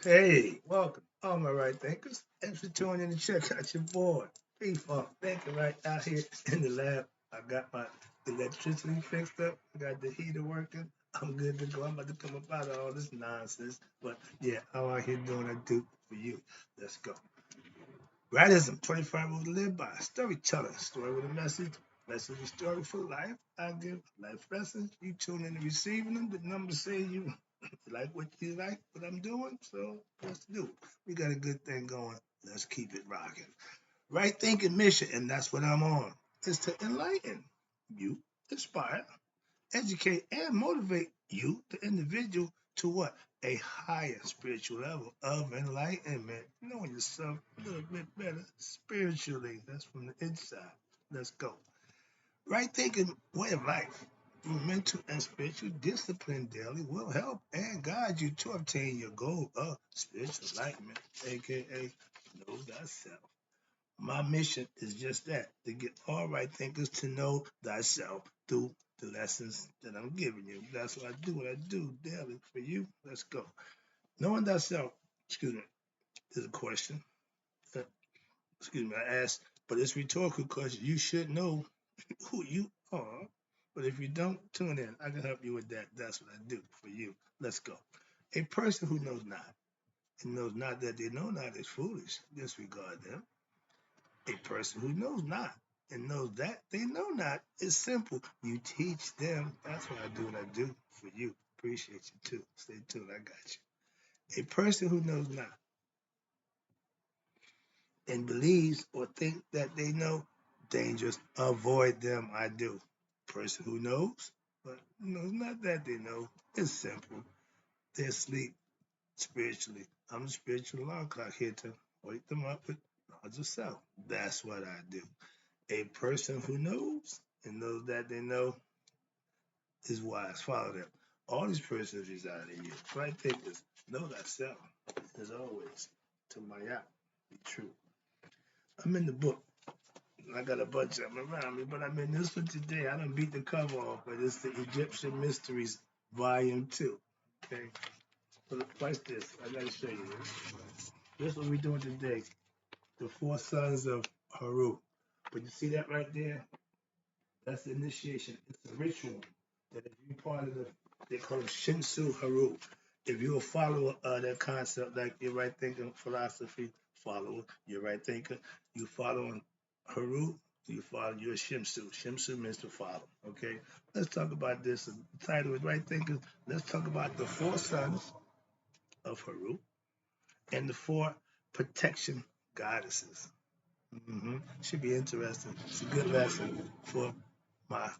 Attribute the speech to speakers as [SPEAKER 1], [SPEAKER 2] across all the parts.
[SPEAKER 1] Hey, welcome, all my right thinkers. Thanks for tuning in to check out your boy. P-Funk thinking right out here in the lab. I got my electricity fixed up. I got the heater working. I'm good to go. I'm about to come up out of all this nonsense. But yeah, I'm out here doing what I do for you. Let's go. Rightism, 25 rules to live by. Storytelling, story with a message. Message is story for life. I give life lessons. You tune in to receiving them. The numbers say you like what you like, what I'm doing. So let's do it. We got a good thing going. Let's keep it rocking. Right thinking mission, and that's what I'm on, is to enlighten you, inspire, educate, and motivate you, the individual, to what? A higher spiritual level of enlightenment, knowing yourself a little bit better spiritually. That's from the inside. Let's go. Right thinking way of life through mental and spiritual discipline daily will help and guide you to obtain your goal of spiritual enlightenment, aka know thyself. My mission is just that, to get all right thinkers to know thyself through the lessons that I'm giving you. That's what I do daily for you. Let's go. Knowing thyself, excuse me, is a question. Uh, Excuse me, I asked, but it's rhetorical because you should know who you are. But if you don't, tune in. I can help you with that. That's what I do for you. Let's go. A person who knows not and knows not that they know not is foolish. Disregard them. A person who knows not and knows that they know not is simple. You teach them. That's what I do and I do for you. Appreciate you too. Stay tuned. I got you. A person who knows not and believes or think that they know dangerous, avoid them. I do. Person who knows, but knows not that they know. It's simple. They're asleep spiritually. I'm the spiritual alarm clock here to wake them up with knowledge of self. That's what I do. A person who knows and knows that they know is wise. Follow them. All these persons reside in you. Right thinkers, know thyself. As always, to my yacht, be true. I'm in the book. I got a bunch of them around me, but I'm in this one today. I done beat the cover off, but it's the Egyptian Mysteries, Volume 2. Okay? So watch this. I gotta show you this. This is what we're doing today. The four sons of Heru. But you see that right there? That's the initiation. It's a ritual that if you're part of they call it Shinsu Haru. If you're a follower of that concept, like your right thinking philosophy follower, your right thinker, you following Haru, you follow your Shimsu. Shimsu means to follow. Okay, let's talk about this. The title is Right Thinkers. Let's talk about the four sons of Haru and the four protection goddesses. Should be interesting. It's a good lesson for my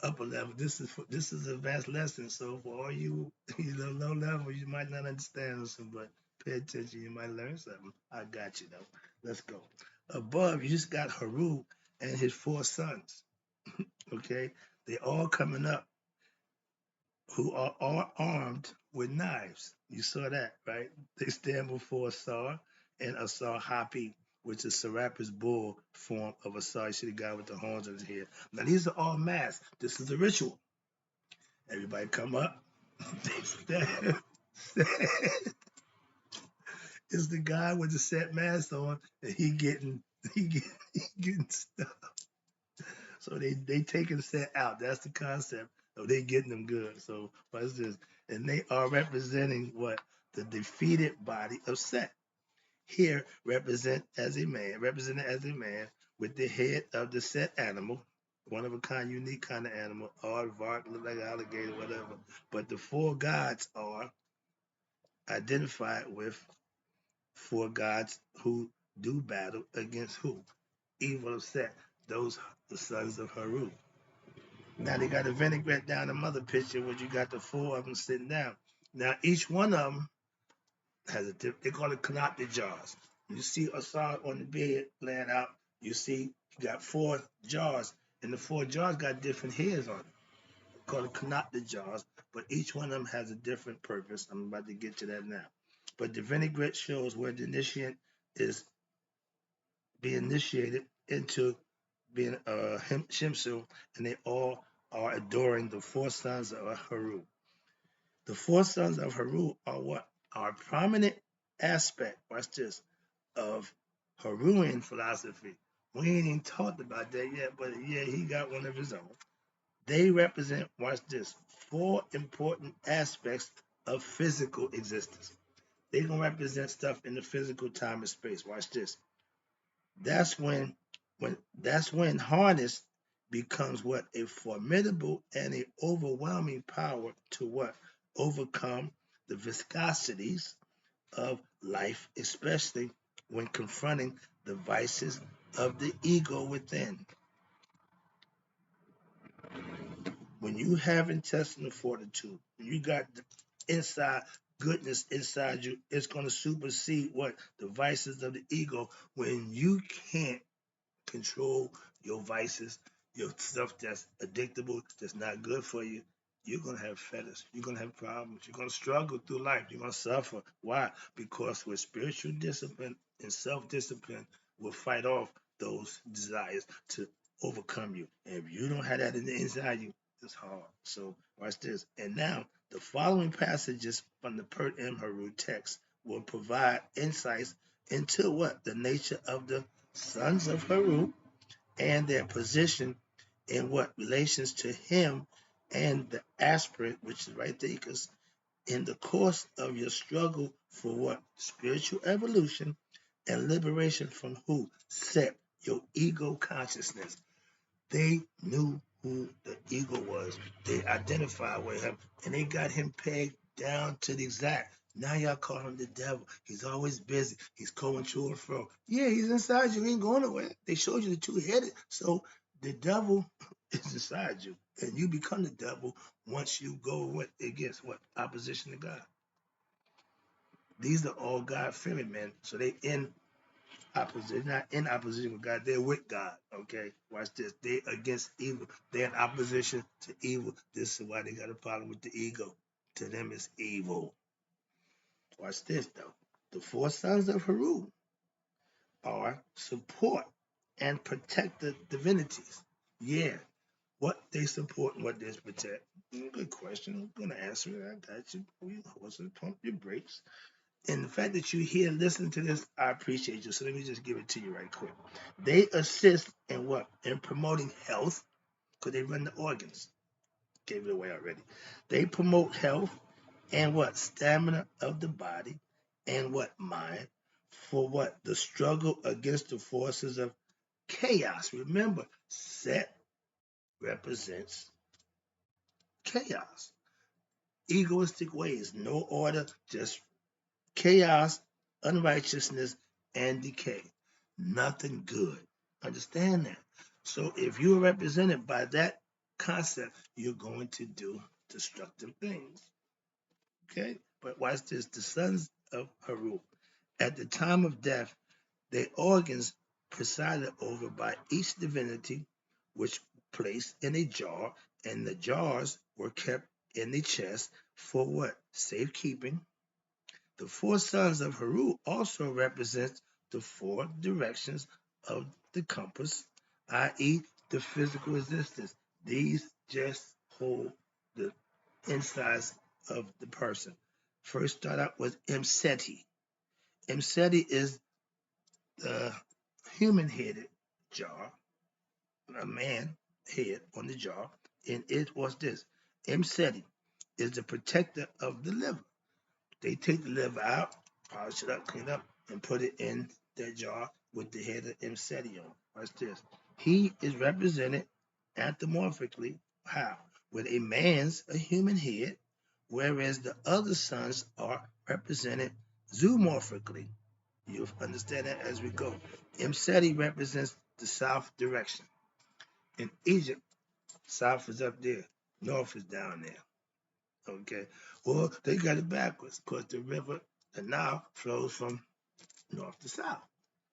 [SPEAKER 1] upper level. This is a vast lesson. So for all you low level, you might not understand something, but pay attention. You might learn something. I got you though. Let's go. Above, you just got Haru and his four sons. Okay, they all coming up, who are all armed with knives. You saw that, right? They stand before Asar and Asar Hapi, which is Serapis bull form of Asar. You see the guy with the horns on his head. Now these are all masks. This is a ritual. Everybody come up. It's the guy with the set mask on, and he getting stuff. So they taking set out. That's the concept. So they getting them good. So what's this? And they are representing what? The defeated body of Set. Here represented as a man with the head of the Set animal, one of a kind, unique kind of animal, aardvark, look like an alligator, whatever. But the four gods are identified with four gods who do battle against who? Evil of Set. Those the sons of Heru. Now they got a vinaigrette down the mother picture where you got the four of them sitting down. Now each one of them has they call it canoptic jars. You see Assad on the bed laying out. You see you got four jars, and the four jars got different heads on them. Called canoptic jars, but each one of them has a different purpose. I'm about to get to that now. But the vinaigrette shows where the initiate is being initiated into being a Shimsu, and they all are adoring the four sons of Heru. The four sons of Heru are what? Are prominent aspect, watch this, of Heruian philosophy. We ain't even talked about that yet, but yeah, he got one of his own. They represent, watch this, four important aspects of physical existence. They're gonna represent stuff in the physical time and space. Watch this. That's when harness becomes what a formidable and a overwhelming power to what overcome the viscosities of life, especially when confronting the vices of the ego within. When you have intestinal fortitude, when you got the inside goodness inside you, it's going to supersede what the vices of the ego. When you can't control your vices, your stuff that's addictable, that's not good for you, you're going to have fetters. You're going to have problems. You're going to struggle through life. You're going to suffer. Why? Because with spiritual discipline and self-discipline will fight off those desires to overcome you. And if you don't have that in the inside you, it's hard. So watch this. And now the following passages from the Pert M. Heru text will provide insights into what the nature of the sons of Heru and their position in what relations to him and the aspirant, which is right there, because in the course of your struggle for what spiritual evolution and liberation from who set your ego consciousness. They knew who the ego was. They identified with him, and they got him pegged down to the exact. Now y'all call him the devil. He's always busy. He's going to and fro. Yeah, he's inside you. He ain't going nowhere. They showed you the two-headed. So the devil is inside you, and you become the devil once you go against what opposition to God. These are all God-fearing men. So they in opposition, not in opposition with God. They're with God. Okay, watch this. They against evil. They're in opposition to evil. This is why they got a problem with the ego. To them, it's evil. Watch this though. The four sons of Heru are support and protect the divinities. Yeah, what they support and what they protect. Good question. I'm gonna answer it. I got you. You horses, pump your brakes. And the fact that you're here listening to this, I appreciate you. So let me just give it to you right quick. They assist in what? In promoting health, because they run the organs. Gave it away already. They promote health and what? Stamina of the body and what? Mind. For what? The struggle against the forces of chaos. Remember, Set represents chaos. Egoistic ways, no order, just chaos, unrighteousness, and decay. Nothing good. Understand that. So if you're represented by that concept, you're going to do destructive things. Okay? But watch this. The sons of Heru, at the time of death, their organs presided over by each divinity, which placed in a jar, and the jars were kept in the chest for what? Safekeeping. The four sons of Heru also represent the four directions of the compass, i.e., the physical existence. These just hold the insides of the person. First, start out with Mseti. Mseti is the human-headed jar, a man head on the jar, and it was this. Mseti is the protector of the liver. They take the liver out, polish it up, clean it up, and put it in their jar with the head of Imseti on. Watch this. He is represented anthropomorphically. How? With a human head, whereas the other sons are represented zoomorphically. You'll understand that as we go. Imseti represents the south direction. In Egypt, south is up there, north is down there. Okay. Well, they got it backwards because the river, the Nile, flows from north to south.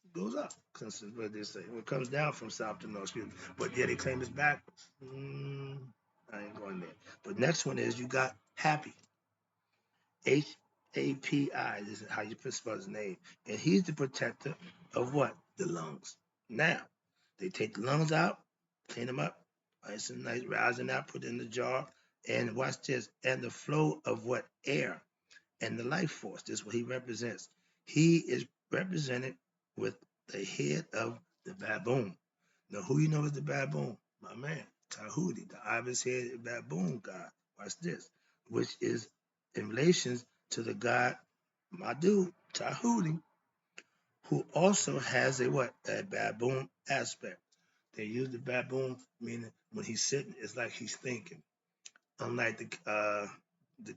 [SPEAKER 1] It goes up. That's what they say. It comes down from south to north. But yeah, they claim it's backwards. I ain't going there. But next one is you got Happy. Hapi. This is how you spell his name. And he's the protector of what? The lungs. Now, they take the lungs out, clean them up, nice and nice, rousing out, put it in the jar, and watch this. And the flow of what? Air and the life force. This is what he represents. He is represented with the head of the baboon. Now, who you know is the baboon? My man, Tahuti, the ibis-headed baboon god. Watch this, which is in relation to the god, my dude, Tahuti, who also has a what? A baboon aspect. They use the baboon, meaning when he's sitting, it's like he's thinking. Unlike the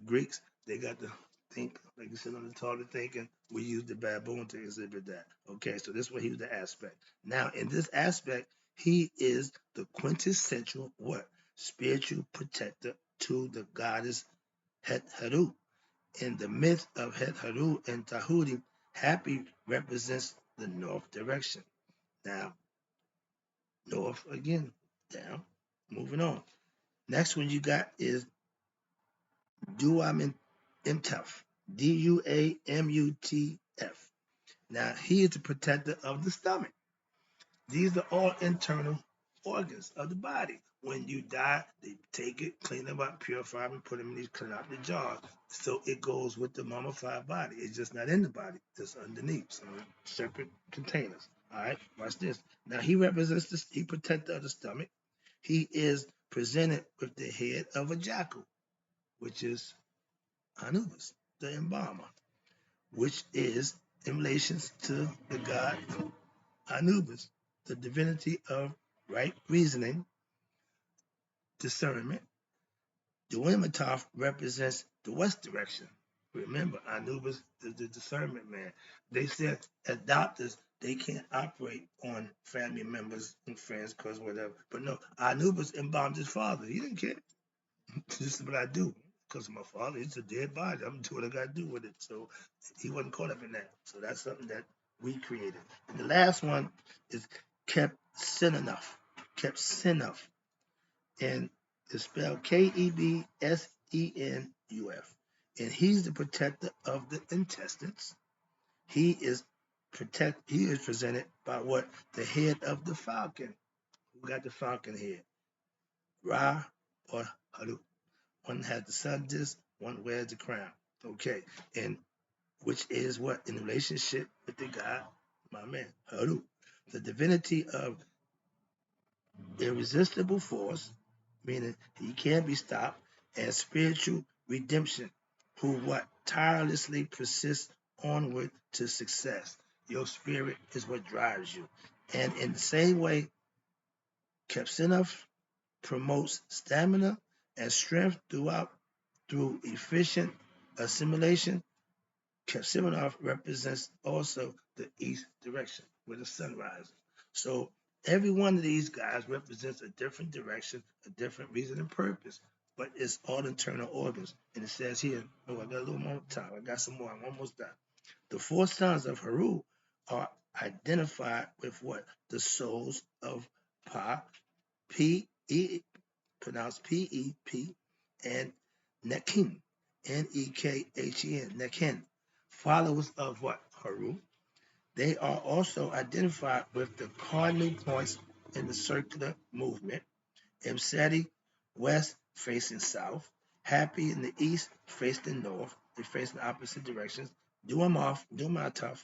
[SPEAKER 1] Greeks, they got the think, like you said on the toilet thinking. We use the baboon to exhibit that. Okay, so this is what he was the aspect. Now, in this aspect, he is the quintessential what? Spiritual protector to the goddess Heru. In the myth of Heru and Tahuti, Happy represents the north direction. Now, north again, down, moving on. Next one you got is Duamutf, Duamutf. Now, he is the protector of the stomach. These are all internal organs of the body. When you die, they take it, clean them up, purify them, put them in these canoptic jars. So it goes with the mummified body. It's just not in the body, it's underneath, some separate containers. All right, watch this. Now, he represents he protector of the stomach. He is presented with the head of a jackal, which is Anubis, the embalmer, which is in relation to the god Anubis, the divinity of right reasoning, discernment. The Wematoph represents the west direction. Remember, Anubis is the discernment man. They said adopters, they can't operate on family members and friends because whatever. But no, Anubis embalmed his father. He didn't care. This is what I do. Because my father, it's a dead body. I'm doing what I got to do with it. So he wasn't caught up in that. So that's something that we created. And the last one is kept sin enough. Kept sin enough. And it's spelled Kebsenuf. And he's the protector of the intestines. He is he is presented by what? The head of the falcon. Who got the falcon head? Ra or Haru. One has the sun disk, one wears the crown. Okay. And which is what? In relationship with the God, my man, Haru. The divinity of irresistible force, meaning he can't be stopped, and spiritual redemption, who what? Tirelessly persists onward to success. Your spirit is what drives you. And in the same way, Kepsinov promotes stamina and strength through efficient assimilation. Kepsimonov represents also the east direction where the sun rises. So every one of these guys represents a different direction, a different reason and purpose, but it's all internal organs. And it says here, oh, I got a little more time. I got some more. I'm almost done. The four sons of Heru are identified with what? The souls of Pa, P-E, pronounced P-E-P, and Nekhin, Nekhen, Nekhen, followers of what? Heru. They are also identified with the cardinal points in the circular movement. Imseti, west facing south. Happy in the east facing north. They face in opposite directions. Dumatov,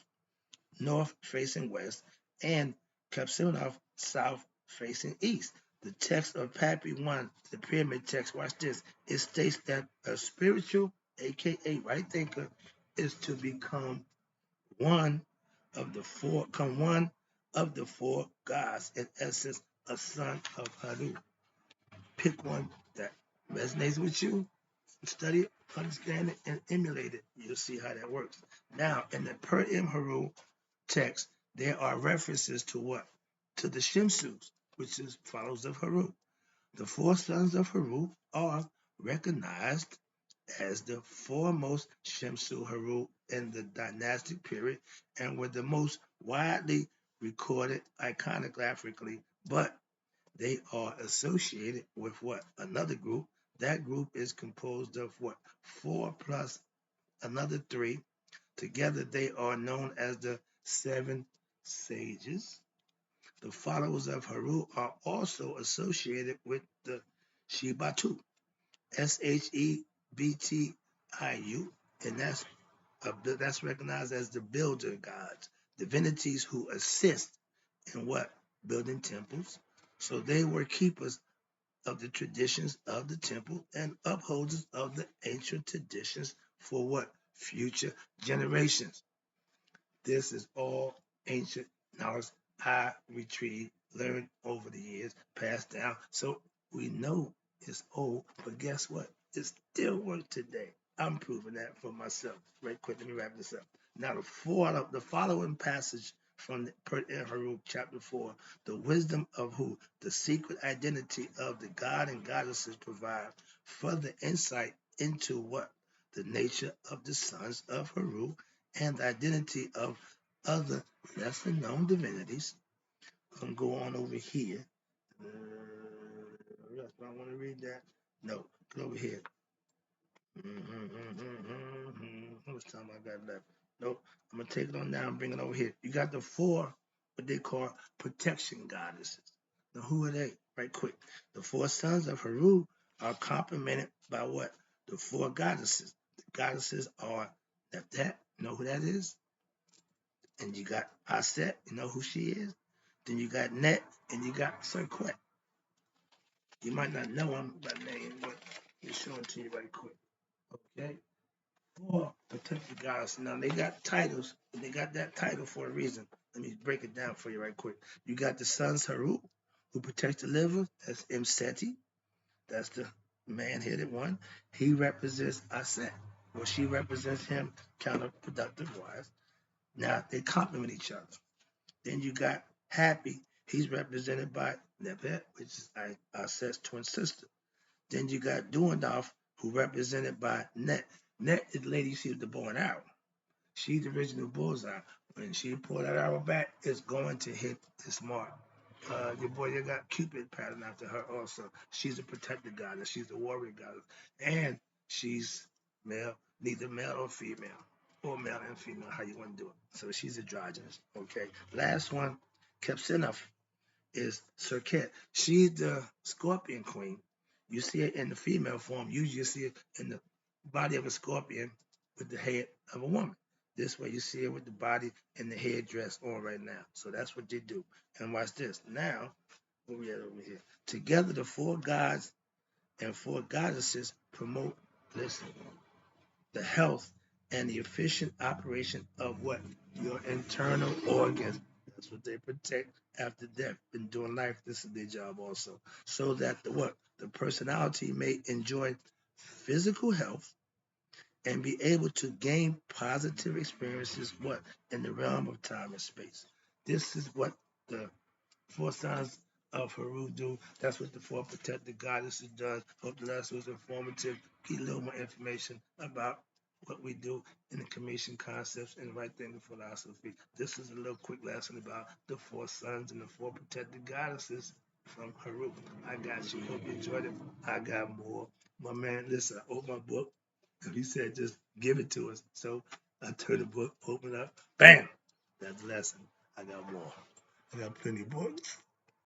[SPEAKER 1] north facing west. And Kapsunov, south facing east. The text of Pappy 1, the pyramid text, watch this. It states that a spiritual, aka right thinker, is to become one one of the four gods, in essence, a son of Haru. Pick one that resonates with you, study it, understand it, and emulate it. You'll see how that works. Now, in the Per Im Haru text, there are references to what? To the Shimsus, which is followers of Haru. The four sons of Heru are recognized as the foremost Shemsu Heru in the dynastic period and were the most widely recorded iconographically, but they are associated with what? Another group. That group is composed of what? Four plus another three. Together they are known as the seven sages. The followers of Heru are also associated with the Shibatu, Shebtiu, and that's recognized as the builder gods, divinities who assist in what? Building temples. So they were keepers of the traditions of the temple and upholders of the ancient traditions for what? Future generations. This is all ancient knowledge I retrieved, learned over the years, passed down. So we know it's old, but guess what? It still works today. I'm proving that for myself. Right quick, let me wrap this up. Now, the following passage from in Heru chapter 4, the wisdom of who? The secret identity of the God and goddesses provide further insight into what? The nature of the sons of Heru and the identity of other lesser known divinities. I'm going to go on over here. Do I want to read that? No, go over here. How much time I got left? Nope. I'm going to take it on down and bring it over here. You got the four, what they call protection goddesses. Now, who are they? Right quick. The four sons of Heru are complemented by what? The four goddesses. The goddesses are that. You know who that is? And you got Aset, you know who she is? Then you got Net, and you got Serquet. You might not know them by name, but I'm showing to you right quick. Okay? Four protected gods. Now they got titles, and they got that title for a reason. Let me break it down for you right quick. You got the sons Heru, who protects the liver. That's Imseti. That's the man-headed one. He represents Aset. Well, she represents him counterproductive wise. Now they complement each other. Then you got Happy. He's represented by Nebet, which is Aset's twin sister. Then you got Duendorf, who represented by Net. Net is the lady you see with the bow and arrow. She's the original bullseye. When she pulled that arrow back, it's going to hit this mark. Your boy, you got Cupid pattern after her also. She's a protector goddess. She's a warrior goddess. And she's male, neither male or female. Or male and female, how you want to do it. So she's androgynous. Okay. Last one, Kepsinov is Serket. She's the scorpion queen. You see it in the female form. Usually you see it in the body of a scorpion with the head of a woman. This way you see it with the body and the head dress on right now. So that's what they do. And watch this. Now, where we at over here? Together the four gods and four goddesses promote, listen, the health and the efficient operation of what? Your internal organs. That's what they protect after death. Been doing life, this is their job also. So that the what? The personality may enjoy physical health and be able to gain positive experiences what? In the realm of time and space. This is what the four signs of Heru do. That's what the four protected goddesses does. Hope the lesson was informative. Get a little more information about what we do in the commission concepts and right thinking philosophy. This is a little quick lesson about the four sons and the four protected goddesses from Heru. I got you. Hope you enjoyed it. I got more. My man, listen, I opened my book. And he said, just give it to us. So I turned the book, opened up, bam! That's the lesson. I got more. I got plenty of books.